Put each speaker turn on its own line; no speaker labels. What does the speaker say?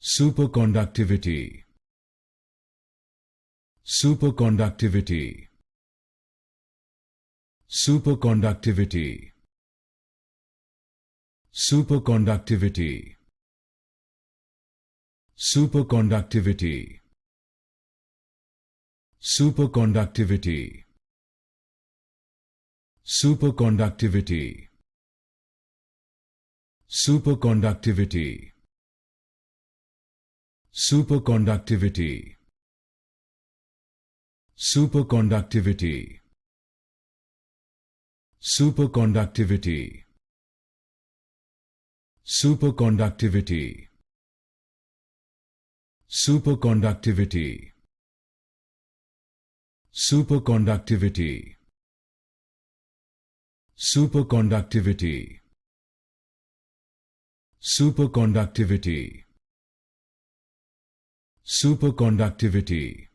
Superconductivity. Superconductivity. Superconductivity. Superconductivity. Superconductivity. Superconductivity. Superconductivity. Superconductivity. Superconductivity. Superconductivity. Superconductivity. Superconductivity. Superconductivity. Superconductivity. Superconductivity. Superconductivity. Superconductivity.